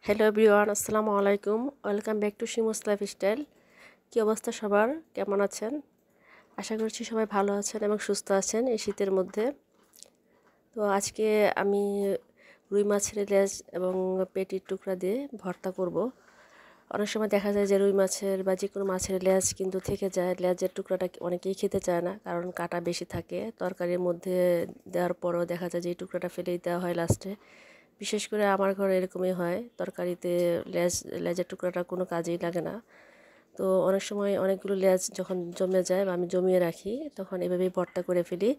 Hello everyone, আসসালামু আলাইকুম। Welcome back to Shimu's lifestyle. কী অবস্থা সবার, কেমন আছেন? আশা করছি সবাই ভালো আছেন এবং সুস্থ আছেন এই শীতের মধ্যে। তো আজকে আমি রুই মাছের লেজ এবং পেটির টুকরা দিয়ে ভর্তা করব। অনেক সময় দেখা যায় যে রুই মাছের বা যে কোনো মাছের লেজ কিন্তু থেকে যায়, লেজের টুকরাটা অনেকেই খেতে চায় না, কারণ কাটা বেশি থাকে। তরকারির মধ্যে দেওয়ার পরও দেখা যায় যে এই টুকরাটা ফেলেই দেওয়া হয় লাস্টে। বিশেষ করে আমার ঘরে এরকমই হয়, তরকারিতে লেজের টুকরাটা কোনো কাজেই লাগে না। তো অনেক সময় অনেকগুলো লেজ যখন জমে যায় বা আমি জমিয়ে রাখি, তখন এভাবেই ভর্তা করে ফেলি,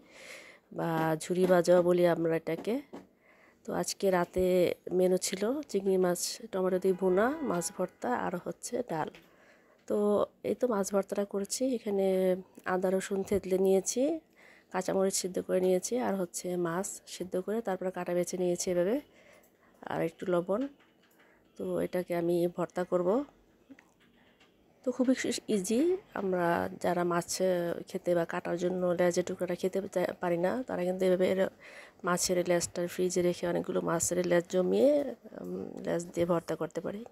বা ঝুরি ভাজা বলি আমরা এটাকে। তো আজকে রাতে মেনু ছিল চিংড়ি মাছ টমেটো দিয়ে ভুনা, মাছ ভর্তা আর হচ্ছে ডাল। তো এই তো মাছ ভর্তাটা করেছি। এখানে আদা রসুন থেতলে নিয়েছি, কাঁচামরিচ সিদ্ধ করে নিয়েছি, আর হচ্ছে মাছ সিদ্ধ করে তারপরে কাটা বেছে নিয়েছি এভাবে, আর একটু লবণ। তো এটাকে আমি ভর্তা করব। তো খুবই ইজি। আমরা যারা মাছ খেতে বা কাটার জন্য লেজের টুকরাটা খেতে পারি না, তারা কিন্তু এভাবে মাছের লেজটা ফ্রিজে রেখে অনেকগুলো মাছের লেজ জমিয়ে লেজ দিয়ে ভর্তা করতে পারি।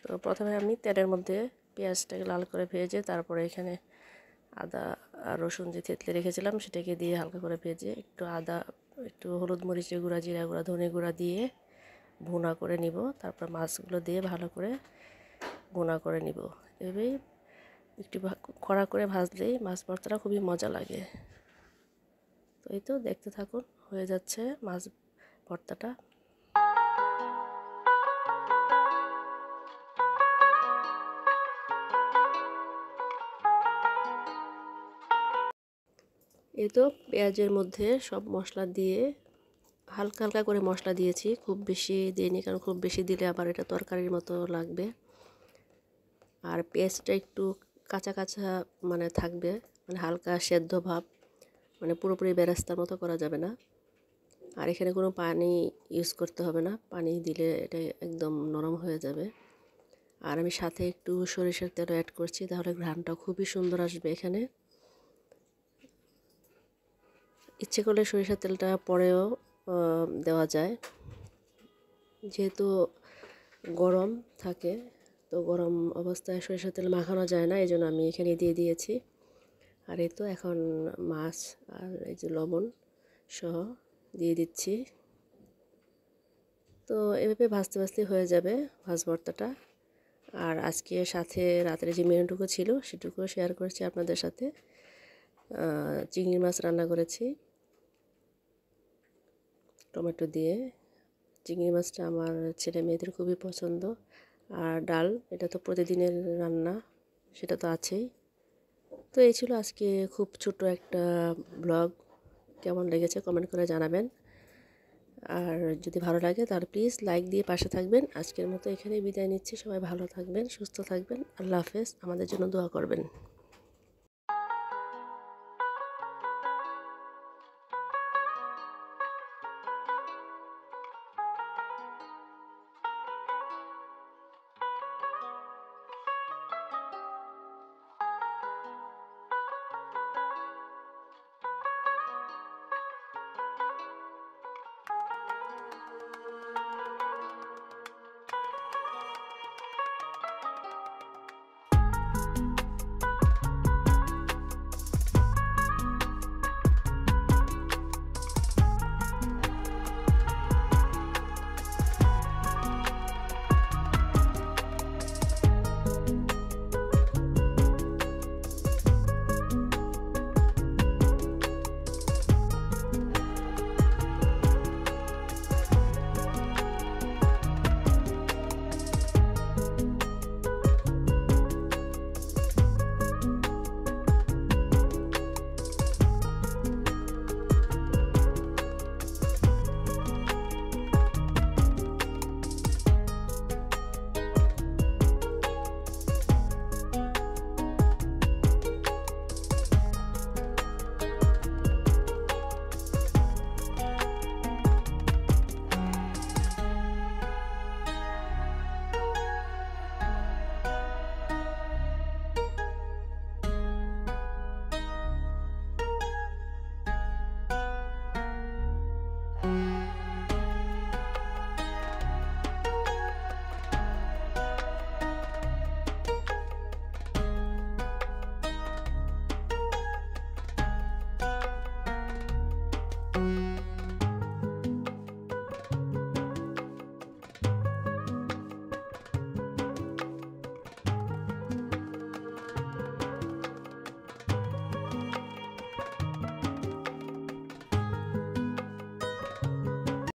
তো প্রথমে আমি তেলের মধ্যে পেঁয়াজটাকে লাল করে ভেজে, তারপরে এখানে আদা আর রসুন যে থেতলে রেখেছিলাম সেটাকে দিয়ে হালকা করে ভেজে, একটু আদা, একটু হলুদ মরিচের গুঁড়া, জিরা গুঁড়া, ধনে গুঁড়া দিয়ে ভুনা করে নিব। তারপর মাছগুলো দিয়ে ভালো করে ভুনা করে নিব। এভাবেই একটু কড়া করে ভাজলেই মাছ ভর্তাটা খুবই মজা লাগে। তো এই তো দেখতে থাকুন, হয়ে যাচ্ছে মাছ ভর্তাটা। এই তো পেঁয়াজের মধ্যে সব মশলা দিয়ে হালকা হালকা করে মশলা দিয়েছি, খুব বেশি দিইনি, কারণ খুব বেশি দিলে আবার এটা তরকারির মতো লাগবে। আর পেঁয়াজটা একটু কাঁচা কাঁচা মানে থাকবে, মানে হালকা সেদ্ধ ভাব, মানে পুরোপুরি বেরেস্তার মতো করা যাবে না। আর এখানে কোনো পানি ইউজ করতে হবে না, পানি দিলে এটা একদম নরম হয়ে যাবে। আর আমি সাথে একটু সরিষার তেল অ্যাড করছি, তাহলে ঘ্রাণটা খুবই সুন্দর আসবে এখানে। ইচ্ছে করলে সরিষার তেলটা পরেও দেওয়া যায়, যেহেতু গরম থাকে, তো গরম অবস্থায় সরিষার তেল মাখানো যায় না, এই জন্য আমি এখানে দিয়ে দিয়েছি। আর এই তো এখন মাছ আর এই যে লবণ সহ দিয়ে দিচ্ছি। তো এভাবে ভাজতে ভাজতে হয়ে যাবে মাছ ভর্তাটা। আর আজকে সাথে রাতের যে মেনুটুকু ছিল সেটুকু শেয়ার করছি আপনাদের সাথে। চিংড়ি মাছ রান্না করেছি টমেটো দিয়ে। চিংড়ি মাছটা আমার ছেলে মেয়েদের খুবই পছন্দ। আর ডাল, এটা তো প্রতিদিনের রান্না, সেটা তো আছেই। তো এই ছিল আজকে খুব ছোট একটা ব্লগ। কেমন লেগেছে কমেন্ট করে জানাবেন। আর যদি ভালো লাগে তাহলে প্লিজ লাইক দিয়ে পাশে থাকবেন। আজকের মতো এখানেই বিদায় নিচ্ছি। সবাই ভালো থাকবেন, সুস্থ থাকবেন। আল্লাহ হাফেজ। আমাদের জন্য দোয়া করবেন।